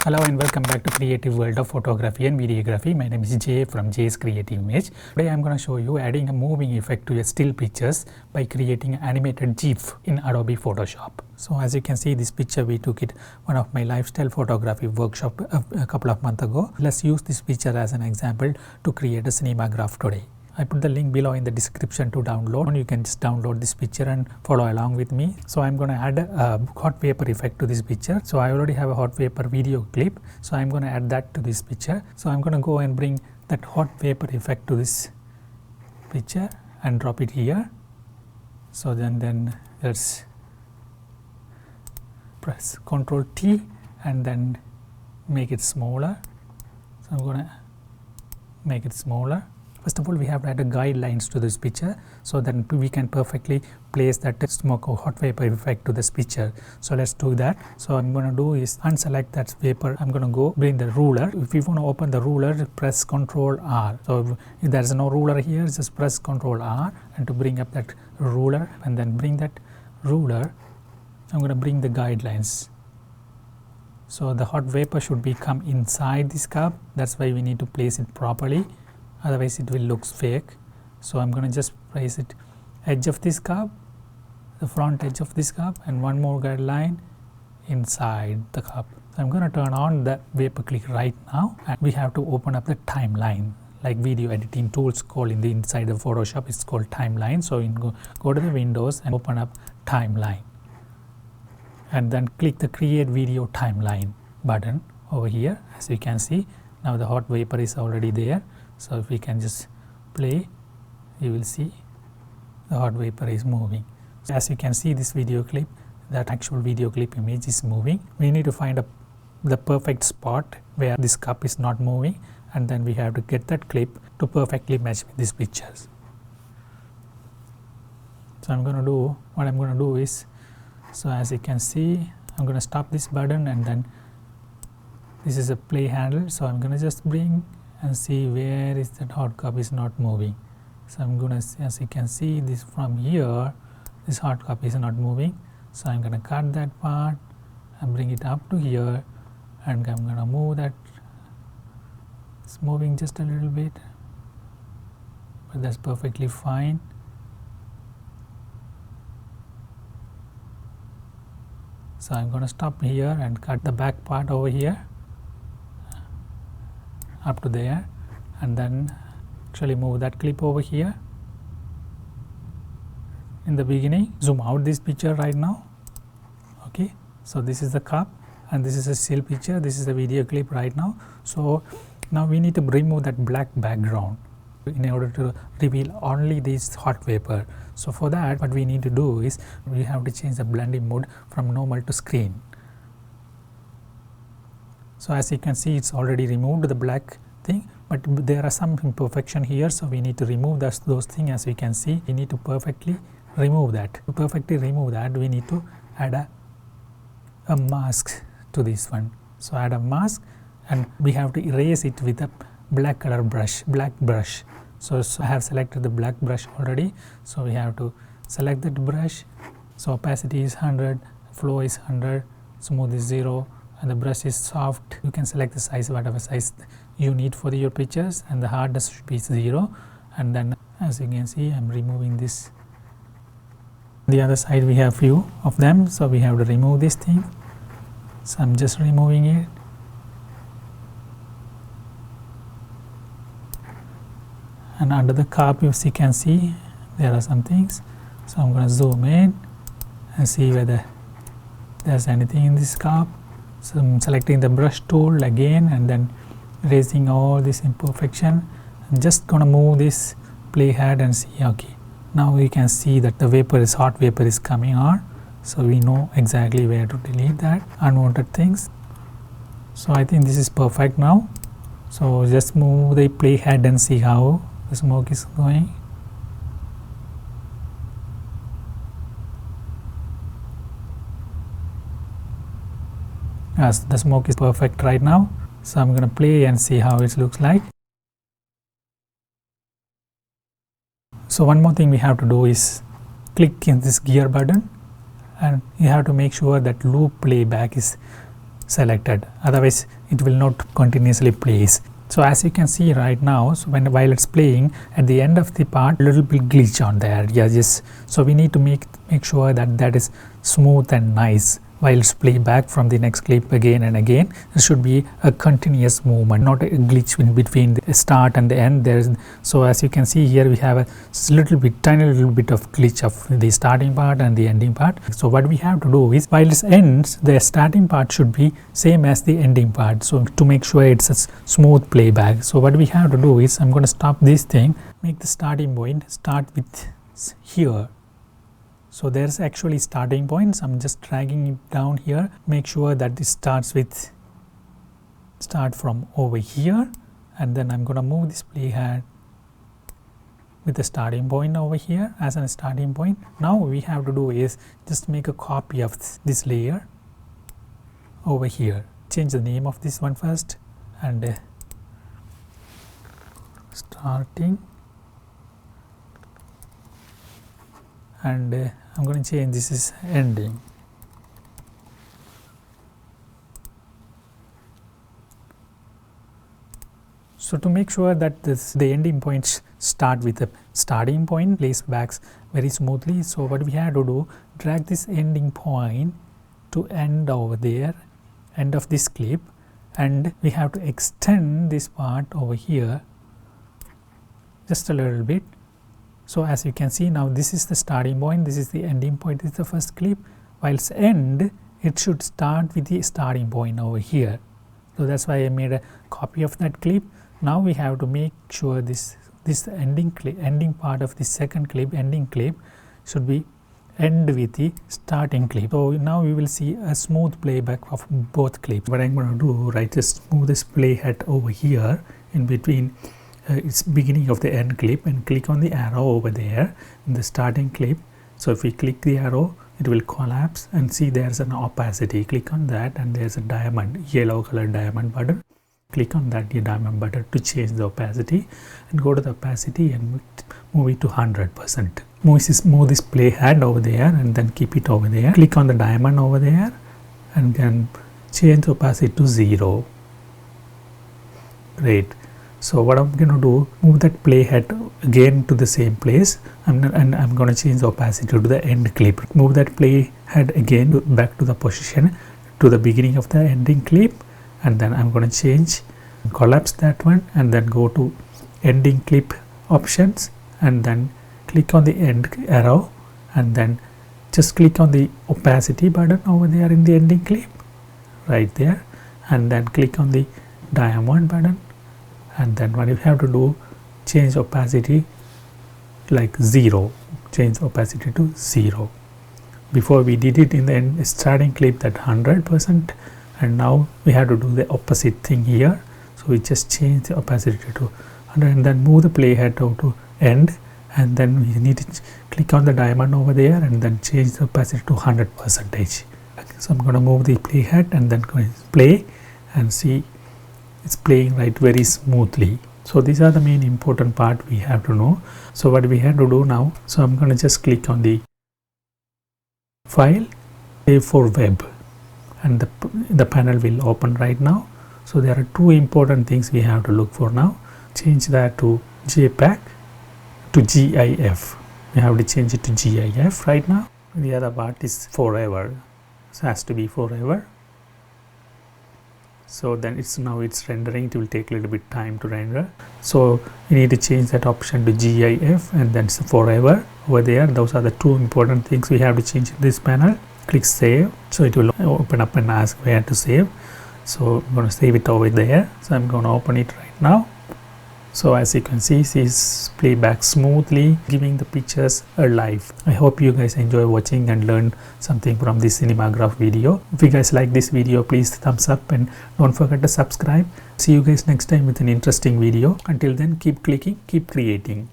Hello and welcome back to Creative World of Photography and Videography. My name is Jay from Jay's Creative Image. Today I am going to show you adding a moving effect to your still pictures by creating an animated GIF in Adobe Photoshop. So as you can see, this picture we took it one of my lifestyle photography workshop a couple of months ago. Let's use this picture as an example to create a Cinemagraph today. I put the link below in the description to download. You can just download this picture and follow along with me. So I'm going to add a hot vapor effect to this picture. So I already have a hot vapor video clip. So I'm going to add that to this picture. So I'm going to go and bring that hot vapor effect to this picture and drop it here. So then let's press Ctrl T and then make it smaller. So I'm going to make it smaller. First of all, we have to add guidelines to this picture so that we can perfectly place that smoke or hot vapor effect to this picture. So let's do that. So I'm going to do is unselect that vapor. I'm going to go bring the ruler. If you want to open the ruler, press Ctrl R. So if there is no ruler here, just press Ctrl R and to bring up that ruler, and then bring that ruler. I'm going to bring the guidelines. So the hot vapor should come inside this cup. That's why we need to place it properly. Otherwise it will look fake. So I'm going to just place it edge of this cup, the front edge of this cup, and one more guideline inside the cup. So I'm going to turn on the vapor click right now, and we have to open up the timeline. Like video editing tools called in the inside of Photoshop, it's called timeline. So you can go to the Windows and open up timeline, and then click the create video timeline button over here. As you can see, now the hot vapor is already there. So if we can just play, you will see the hot vapor is moving. So as you can see, this video clip, that actual video clip image is moving. We need to find the perfect spot where this cup is not moving, and then we have to get that clip to perfectly match with these pictures. So what I'm going to do is, so as you can see, I'm going to stop this button, and then this is a play handle. So I'm going to just bring and see where is that hot cup is not moving. So I'm going to, as you can see, this from here, this hot cup is not moving. So I'm going to cut that part and bring it up to here, and I'm going to move that. It's moving just a little bit, but that's perfectly fine. So I'm going to stop here and cut the back part over here up to there, and then actually move that clip over here in the beginning. Zoom out this picture right now. Okay, so this is the cup and this is a still picture. This is the video clip right now. So now we need to remove that black background in order to reveal only this hot vapor. So for that, what we need to do is we have to change the blending mode from normal to screen. So as you can see, it's already removed the black thing, but there are some imperfection here, so we need to remove those things. As you can see, we need to perfectly remove that. To perfectly remove that, we need to add a mask to this one. So add a mask, and we have to erase it with a black color brush, black brush. So I have selected the black brush already, so we have to select that brush. So opacity is 100, flow is 100, smooth is 0, and the brush is soft. You can select the size, whatever size you need for your pictures, and the hardness should be 0. And then as you can see, I'm removing this. The other side we have few of them, so we have to remove this thing. So I'm just removing it. And under the cup, as you can see, there are some things. So I'm going to zoom in and see whether there's anything in this cup. So I'm selecting the brush tool again, and then erasing all this imperfection. I'm just going to move this playhead and see. Okay, now we can see that the hot vapor is coming on. So we know exactly where to delete that unwanted things. So I think this is perfect now. So just move the playhead and see how the smoke is going. Yes, the smoke is perfect right now. So I'm going to play and see how it looks like. So one more thing we have to do is click in this gear button, and you have to make sure that loop playback is selected, otherwise it will not continuously plays. So as you can see right now, so while it's playing, at the end of the part, a little bit glitch on there. Yeah, yes. So we need to make sure that that is smooth and nice. While it's play back from the next clip again and again, there should be a continuous movement, not a glitch in between the start and the end. So as you can see here, we have a tiny little bit of glitch of the starting part and the ending part. So what we have to do is, while it ends, the starting part should be same as the ending part. So to make sure it's a smooth playback, so what we have to do is, I'm going to stop this thing, make the starting point start with here. So there's actually starting points. I'm just dragging it down here. Make sure that this start from over here, and then I'm going to move this playhead with the starting point over here as a starting point. Now what we have to do is just make a copy of this layer over here. Change the name of this one first, and starting, and I'm going to change this is ending. So to make sure that the ending points start with the starting point, plays backs very smoothly. So what we have to do, drag this ending point to end over there, end of this clip, and we have to extend this part over here just a little bit. So as you can see now, this is the starting point, this is the ending point, this is the first clip. Whilst end, it should start with the starting point over here. So that's why I made a copy of that clip. Now we have to make sure this ending part of the second clip, ending clip, should be end with the starting clip. So now we will see a smooth playback of both clips. What I'm going to do, right, just move this playhead over here in between its beginning of the end clip, and click on the arrow over there in the starting clip. So if we click the arrow, it will collapse, and see there's an opacity. Click on that, and there's a diamond, yellow color diamond button. Click on that diamond button to change the opacity, and go to the opacity and move it to 100%. Move this playhead over there, and then keep it over there. Click on the diamond over there, and then change the opacity to 0. Great. So what I'm going to do, move that playhead again to the same place, and I'm going to change the opacity to the end clip. Move that playhead again back to the position to the beginning of the ending clip, and then I'm going to change, collapse that one, and then go to ending clip options, and then click on the end arrow, and then just click on the opacity button over there in the ending clip right there, and then click on the diamond button. And then what you have to do, change opacity like 0, change opacity to 0. Before we did it in the starting clip that 100%, and now we have to do the opposite thing here. So we just change the opacity to 100, and then move the playhead out to end, and then we need to click on the diamond over there, and then change the opacity to 100%. So I'm going to move the playhead, and then go play, and see it's playing right very smoothly. So these are the main important part we have to know. So what we have to do now, so I'm going to just click on the file, save for web, and the panel will open right now. So there are two important things we have to look for now. Change that to JPEG to GIF. We have to change it to GIF right now. The other part is forever, so it has to be forever. So then it's rendering. It will take a little bit time to render, so you need to change that option to GIF, and then forever over there. Those are the two important things we have to change in this panel. Click save, so it will open up and ask where to save. So I'm going to save it over there, so I'm going to open it right now. So as you can see, it's playback smoothly, giving the pictures a life. I hope you guys enjoy watching and learn something from this Cinemagraph video. If you guys like this video, please thumbs up, and don't forget to subscribe. See you guys next time with an interesting video. Until then, keep clicking, keep creating.